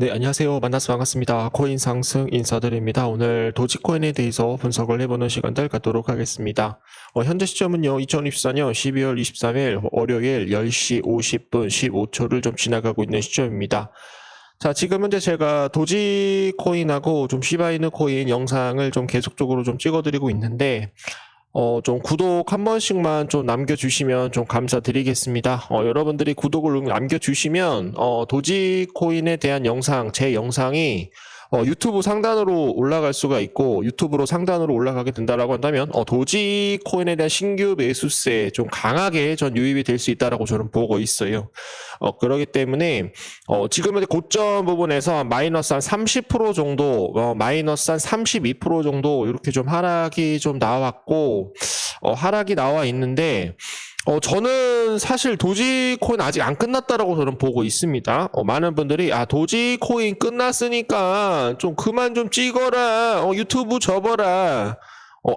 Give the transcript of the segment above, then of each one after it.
네, 안녕하세요. 만나서 반갑습니다. 코인 상승 인사드립니다. 오늘 도지코인에 대해서 분석을 해보는 시간들 갖도록 하겠습니다. 현재 시점은요, 2024년 12월 23일 월요일 10시 50분 15초를 좀 지나가고 있는 시점입니다. 자, 지금 현재 제가 도지코인하고 좀 시바이누 코인 영상을 좀 계속적으로 좀 찍어드리고 있는데, 좀 구독 한 번씩만 좀 남겨주시면 좀 감사드리겠습니다. 여러분들이 구독을 남겨주시면, 도지코인에 대한 영상, 제 영상이, 유튜브 상단으로 올라갈 수가 있고, 유튜브로 상단으로 올라가게 된다라고 한다면, 도지코인에 대한 신규 매수세 좀 강하게 전 유입이 될 수 있다라고 저는 보고 있어요. 그렇기 때문에, 지금 현재 고점 부분에서 마이너스 한 30% 정도, 마이너스 한 32% 정도 이렇게 좀 하락이 좀 나왔고, 하락이 나와 있는데, 저는 사실 도지코인 아직 안 끝났다라고 저는 보고 있습니다. 많은 분들이, 도지코인 끝났으니까 좀 그만 좀 찍어라, 유튜브 접어라.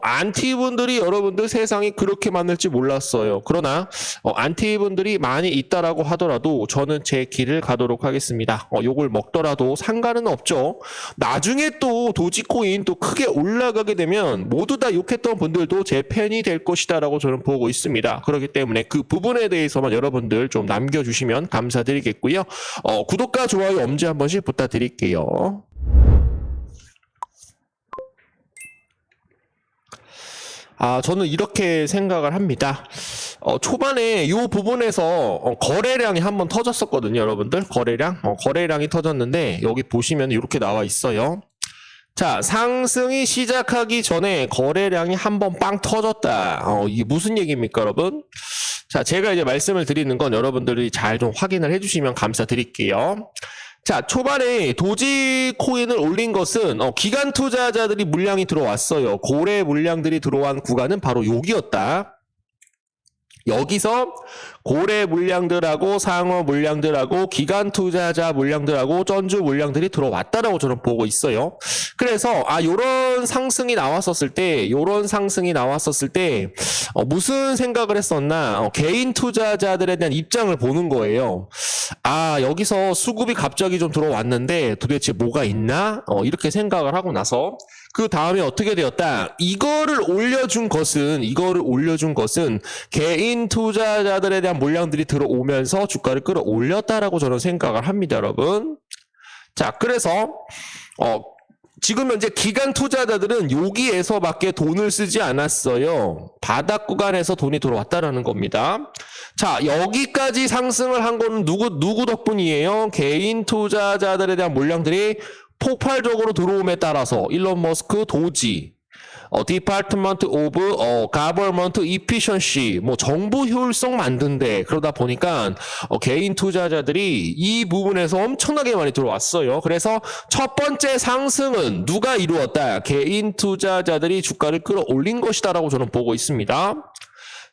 안티분들이 여러분들 세상이 그렇게 많을지 몰랐어요. 그러나 안티분들이 많이 있다라고 하더라도 저는 제 길을 가도록 하겠습니다. 욕을 먹더라도 상관은 없죠. 나중에 또 도지코인 또 크게 올라가게 되면 모두 다 욕했던 분들도 제 팬이 될 것이다라고 저는 보고 있습니다. 그렇기 때문에 그 부분에 대해서만 여러분들 좀 남겨주시면 감사드리겠고요. 구독과 좋아요 엄지 한 번씩 부탁드릴게요. 저는 이렇게 생각을 합니다. 초반에 이 부분에서 거래량이 한번 터졌었거든요, 여러분들. 거래량이 터졌는데 여기 보시면 이렇게 나와 있어요. 자, 상승이 시작하기 전에 거래량이 한번 빵 터졌다. 이게 무슨 얘기입니까, 여러분? 자, 제가 이제 말씀을 드리는 건 여러분들이 잘 좀 확인을 해주시면 감사드릴게요. 자, 초반에 도지코인을 올린 것은 기관 투자자들이 물량이 들어왔어요. 고래 물량들이 들어온 구간은 바로 여기였다. 여기서 고래 물량들하고 상어 물량들하고 기관 투자자 물량들하고 전주 물량들이 들어왔다라고 저는 보고 있어요. 그래서 요런 상승이 나왔었을 때 무슨 생각을 했었나? 개인 투자자들에 대한 입장을 보는 거예요. 여기서 수급이 갑자기 좀 들어왔는데 도대체 뭐가 있나? 이렇게 생각을 하고 나서 그 다음에 어떻게 되었다? 이거를 올려준 것은 개인 투자자들에 대한 물량들이 들어오면서 주가를 끌어올렸다라고 저는 생각을 합니다, 여러분. 자, 그래서 지금 현재 기관 투자자들은 여기에서밖에 돈을 쓰지 않았어요. 바닥 구간에서 돈이 들어왔다라는 겁니다. 자, 여기까지 상승을 한 거는 누구 덕분이에요? 개인 투자자들에 대한 물량들이 폭발적으로 들어옴에 따라서 일론 머스크, 도지, 디파트먼트 오브 가버먼트 이피션시, 정부 효율성 만든데, 그러다 보니까 개인 투자자들이 이 부분에서 엄청나게 많이 들어왔어요. 그래서 첫 번째 상승은 누가 이루었다? 개인 투자자들이 주가를 끌어올린 것이다라고 저는 보고 있습니다.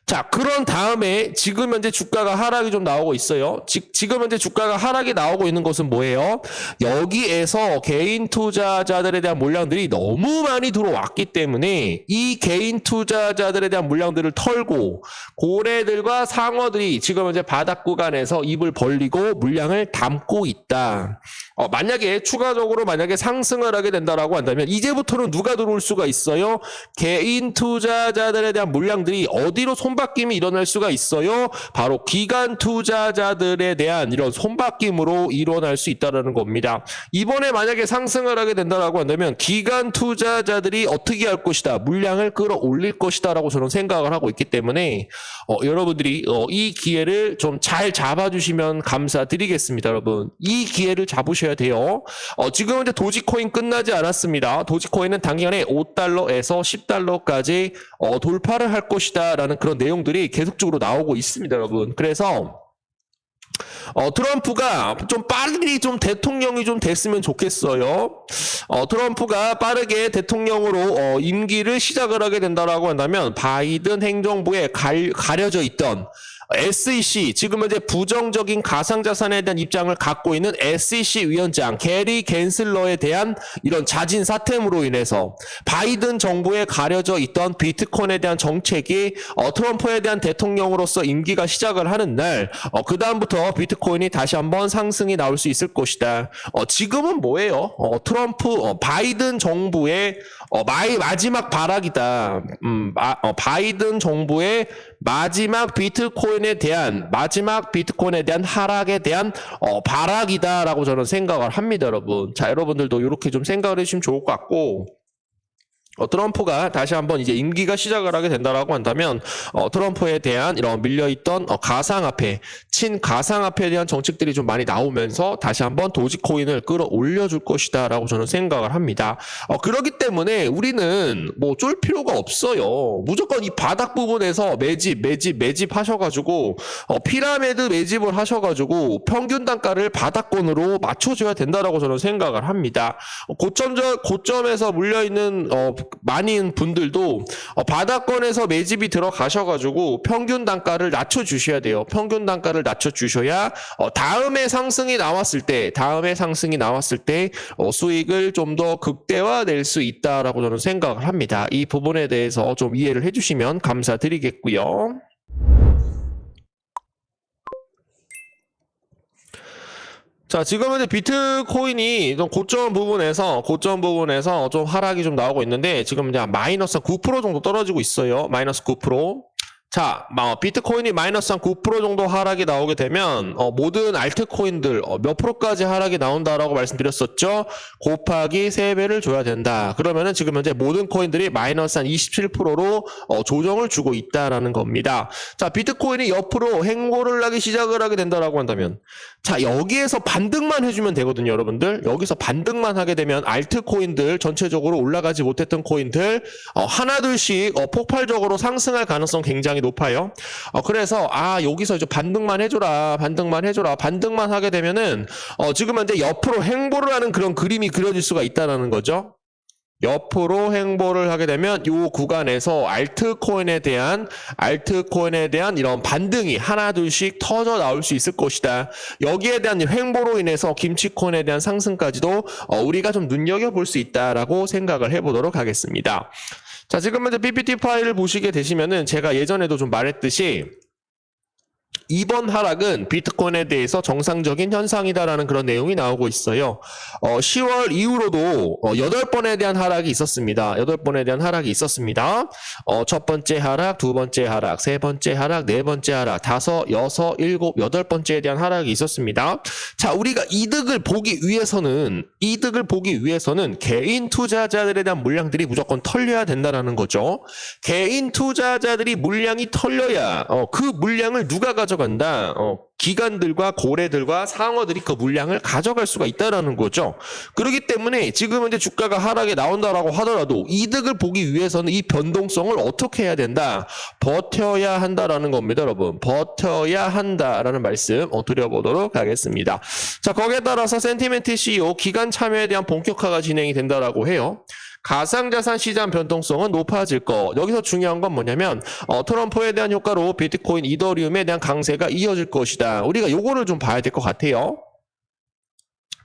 자, 그런 다음에 지금 현재 주가가 하락이 좀 나오고 있어요. 지금 현재 주가가 하락이 나오고 있는 것은 뭐예요? 여기에서 개인 투자자들에 대한 물량들이 너무 많이 들어왔기 때문에 이 개인 투자자들에 대한 물량들을 털고 고래들과 상어들이 지금 현재 바닥 구간에서 입을 벌리고 물량을 담고 있다. 만약에 추가적으로 상승을 하게 된다라고 한다면 이제부터는 누가 들어올 수가 있어요? 개인 투자자들에 대한 물량들이 어디로 손바뀜이 일어날 수가 있어요? 바로 기관 투자자들에 대한 이런 손바뀜으로 일어날 수 있다는 겁니다. 이번에 만약에 상승을 하게 된다라고 한다면 기관 투자자들이 어떻게 할 것이다? 물량을 끌어올릴 것이다라고 저는 생각을 하고 있기 때문에 여러분들이 이 기회를 좀 잘 잡아주시면 감사드리겠습니다, 여러분. 이 기회를 잡으셔야 돼요. 지금 현재 도지코인 끝나지 않았습니다. 도지코인은 단기간에 $5에서 $10까지 돌파를 할 것이다 라는 그런 내용들이 계속적으로 나오고 있습니다, 여러분. 그래서 트럼프가 좀 빨리 좀 대통령이 좀 됐으면 좋겠어요. 트럼프가 빠르게 대통령으로 임기를 시작을 하게 된다라고 한다면 바이든 행정부에 가려져 있던 SEC 지금 현재 부정적인 가상자산에 대한 입장을 갖고 있는 SEC 위원장 게리 겐슬러에 대한 이런 자진 사퇴로 인해서 바이든 정부에 가려져 있던 비트코인에 대한 정책이 트럼프에 대한 대통령으로서 임기가 시작을 하는 날 그 다음부터 비트코인이 다시 한번 상승이 나올 수 있을 것이다. 지금은 뭐예요? 바이든 정부의 마지막 발악이다. 바이든 정부의 마지막 비트코인에 대한 하락에 대한 발악이다라고 저는 생각을 합니다, 여러분. 자, 여러분들도 이렇게 좀 생각을 해주시면 좋을 것 같고. 트럼프가 다시 한번 이제 임기가 시작을 하게 된다라고 한다면 트럼프에 대한 이런 밀려있던 가상화폐, 친가상화폐에 대한 정책들이 좀 많이 나오면서 다시 한번 도지코인을 끌어올려줄 것이다라고 저는 생각을 합니다. 그렇기 때문에 우리는 뭐 쫄 필요가 없어요. 무조건 이 바닥 부분에서 매집 하셔가지고 피라미드 매집을 하셔가지고 평균 단가를 바닥권으로 맞춰줘야 된다라고 저는 생각을 합니다. 고점에서 물려있는 많은 분들도 바닥권에서 매집이 들어가셔가지고 평균 단가를 낮춰주셔야 돼요. 평균 단가를 낮춰주셔야 다음에 상승이 나왔을 때 수익을 좀 더 극대화낼 수 있다라고 저는 생각을 합니다. 이 부분에 대해서 좀 이해를 해주시면 감사드리겠고요. 자, 지금 현재 비트코인이 좀 고점 부분에서 좀 하락이 좀 나오고 있는데 지금 이제 마이너스 9% 정도 떨어지고 있어요. 마이너스 9%. 자, 비트코인이 마이너스 한 9% 정도 하락이 나오게 되면 모든 알트코인들 몇 프로까지 하락이 나온다라고 말씀드렸었죠. 곱하기 3배를 줘야 된다. 그러면은 지금 현재 모든 코인들이 마이너스 한 27%로 조정을 주고 있다라는 겁니다. 자, 비트코인이 옆으로 횡보를 하기 시작을 하게 된다라고 한다면, 자, 여기에서 반등만 해주면 되거든요, 여러분들. 여기서 반등만 하게 되면 알트코인들 전체적으로 올라가지 못했던 코인들 하나둘씩 폭발적으로 상승할 가능성 굉장히 높아요. 그래서 여기서 이제 반등만 해줘라. 반등만 하게 되면은 지금 현재 옆으로 횡보를 하는 그런 그림이 그려질 수가 있다는 거죠. 옆으로 횡보를 하게 되면 이 구간에서 알트코인에 대한 이런 반등이 하나둘씩 터져 나올 수 있을 것이다. 여기에 대한 횡보로 인해서 김치코인에 대한 상승까지도 우리가 좀 눈여겨볼 수 있다라고 생각을 해보도록 하겠습니다. 자, 지금 현재 PPT 파일을 보시게 되시면은 제가 예전에도 좀 말했듯이 이번 하락은 비트코인에 대해서 정상적인 현상이다라는 그런 내용이 나오고 있어요. 10월 이후로도 8번에 대한 하락이 있었습니다. 8번에 대한 하락이 있었습니다. 첫 번째 하락, 두 번째 하락, 세 번째 하락, 네 번째 하락, 5, 6, 7, 8번째에 대한 하락이 있었습니다. 자, 우리가 이득을 보기 위해서는 개인 투자자들에 대한 물량들이 무조건 털려야 된다라는 거죠. 개인 투자자들이 물량이 털려야 그 물량을 누가 가져간다? 기관들과 고래들과 상어들이 그 물량을 가져갈 수가 있다라는 거죠. 그렇기 때문에 지금 현재 주가가 하락에 나온다라고 하더라도 이득을 보기 위해서는 이 변동성을 어떻게 해야 된다? 버텨야 한다라는 겁니다, 여러분. 버텨야 한다라는 말씀 드려보도록 하겠습니다. 자, 거기에 따라서 센티멘트 CEO 기관 참여에 대한 본격화가 진행이 된다라고 해요. 가상자산 시장 변동성은 높아질 거. 여기서 중요한 건 뭐냐면 트럼프에 대한 효과로 비트코인, 이더리움에 대한 강세가 이어질 것이다. 우리가 요거를 좀 봐야 될 것 같아요.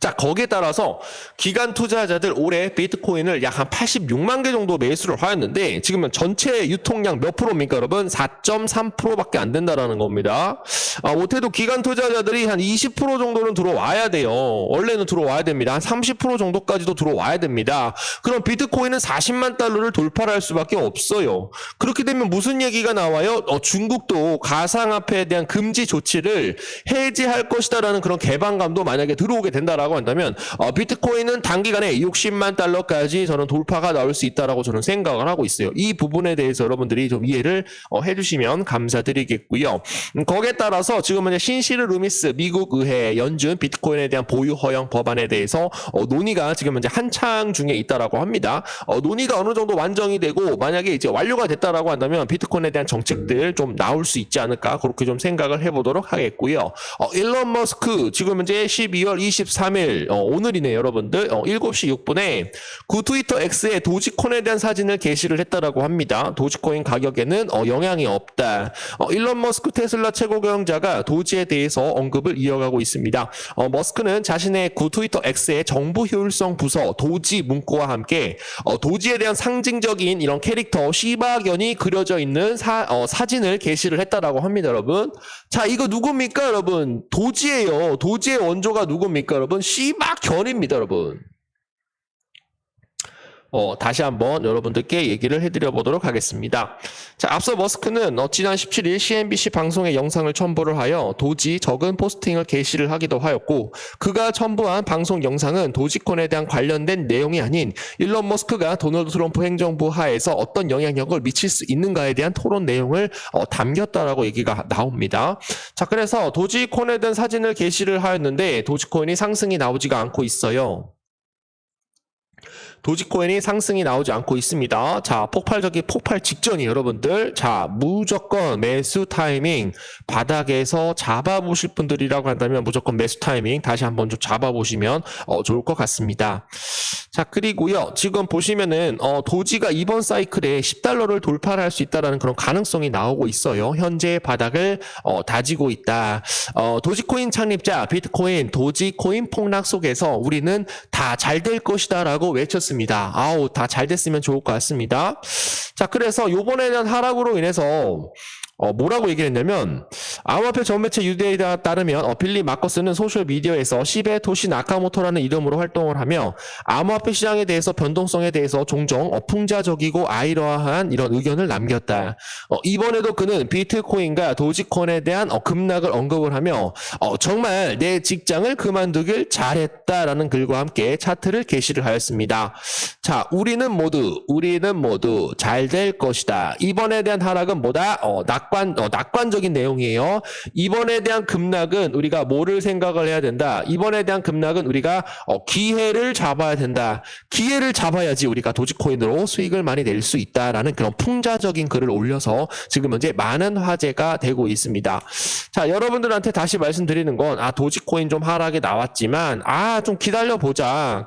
자, 거기에 따라서 기관 투자자들 올해 비트코인을 약 한 86만 개 정도 매수를 하였는데 지금은 전체 유통량 몇 프로입니까, 여러분? 4.3%밖에 안 된다라는 겁니다. 못해도 기관 투자자들이 한 20% 정도는 들어와야 돼요. 원래는 들어와야 됩니다. 한 30% 정도까지도 들어와야 됩니다. 그럼 비트코인은 40만 달러를 돌파할 수밖에 없어요. 그렇게 되면 무슨 얘기가 나와요? 중국도 가상화폐에 대한 금지 조치를 해제할 것이다라는 그런 개방감도 만약에 들어오게 된다라고 한다면 비트코인은 단기간에 60만 달러까지 저는 돌파가 나올 수 있다라고 저는 생각을 하고 있어요. 이 부분에 대해서 여러분들이 좀 이해를 해주시면 감사드리겠고요. 거기에 따라서 지금 현재 신시르 루미스 미국 의회 연준 비트코인에 대한 보유 허용 법안에 대해서 논의가 지금 현재 한창 중에 있다라고 합니다. 논의가 어느 정도 완성이 되고 만약에 이제 완료가 됐다라고 한다면 비트코인에 대한 정책들 좀 나올 수 있지 않을까 그렇게 좀 생각을 해보도록 하겠고요. 일론 머스크 지금 현재 12월 23일 오늘 오늘이네 여러분들 7시 6분에 구트위터 X에 도지코인에 대한 사진을 게시를 했다라고 합니다. 도지코인 가격에는 영향이 없다. 일론 머스크 테슬라 최고 경영자가 도지에 대해서 언급을 이어가고 있습니다. 머스크는 자신의 구트위터 X의 정부 효율성 부서 도지 문구와 함께 도지에 대한 상징적인 이런 캐릭터 시바견이 그려져 있는 사진을 게시를 했다라고 합니다, 여러분. 자, 이거 누굽니까, 여러분? 도지예요. 도지의 원조가 누굽니까, 여러분? 시바견입니다, 여러분. 다시 한번 여러분들께 얘기를 해드려 보도록 하겠습니다. 자, 앞서 머스크는 지난 17일 CNBC 방송의 영상을 첨부를 하여 도지 적은 포스팅을 게시를 하기도 하였고, 그가 첨부한 방송 영상은 도지코인에 대한 관련된 내용이 아닌 일론 머스크가 도널드 트럼프 행정부 하에서 어떤 영향력을 미칠 수 있는가에 대한 토론 내용을 담겼다라고 얘기가 나옵니다. 자, 그래서 도지코인에 대한 사진을 게시를 하였는데 도지코인이 상승이 나오지가 않고 있어요. 도지코인이 상승이 나오지 않고 있습니다. 자, 폭발 직전이 여러분들. 자, 무조건 매수 타이밍 바닥에서 잡아보실 분들이라고 한다면 무조건 매수 타이밍 다시 한번 좀 잡아보시면 좋을 것 같습니다. 자, 그리고요. 지금 보시면은 도지가 이번 사이클에 $10를 돌파를 할 수 있다라는 그런 가능성이 나오고 있어요. 현재 바닥을 다지고 있다. 도지코인 창립자 비트코인 도지코인 폭락 속에서 우리는 다 잘 될 것이다라고 외쳤습니다. 아우, 다 잘 됐으면 좋을 것 같습니다. 자, 그래서 요번에 대한 하락으로 인해서 뭐라고 얘기를 했냐면, 암호화폐 전매체 유대에 따르면 빌리 마커스는 소셜미디어에서 시베토시 나카모토라는 이름으로 활동을 하며 암호화폐 시장에 대해서 변동성에 대해서 종종 풍자적이고 아이러한 이런 의견을 남겼다. 이번에도 그는 비트코인과 도지코인에 대한 급락을 언급을 하며 정말 내 직장을 그만두길 잘했다라는 글과 함께 차트를 게시를 하였습니다. 자, 우리는 모두 잘 될 것이다. 이번에 대한 하락은 뭐다? 낙관적인 내용이에요. 이번에 대한 급락은 우리가 뭐를 생각을 해야 된다. 이번에 대한 급락은 우리가 기회를 잡아야 된다. 기회를 잡아야지 우리가 도지코인으로 수익을 많이 낼 수 있다라는 그런 풍자적인 글을 올려서 지금 현재 많은 화제가 되고 있습니다. 자, 여러분들한테 다시 말씀드리는 건 도지코인 좀 하락이 나왔지만 좀 기다려보자.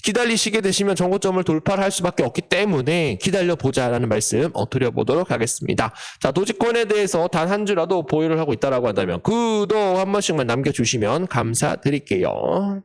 기다리시게 되시면 정고점을 돌파를 할 수밖에 없기 때문에 기다려보자라는 말씀 드려보도록 하겠습니다. 자, 도지코인에 대해서 단 한 주라도 보유를 하고 있다라고 한다면 구독 한 번씩만 남겨주시면 감사드릴게요.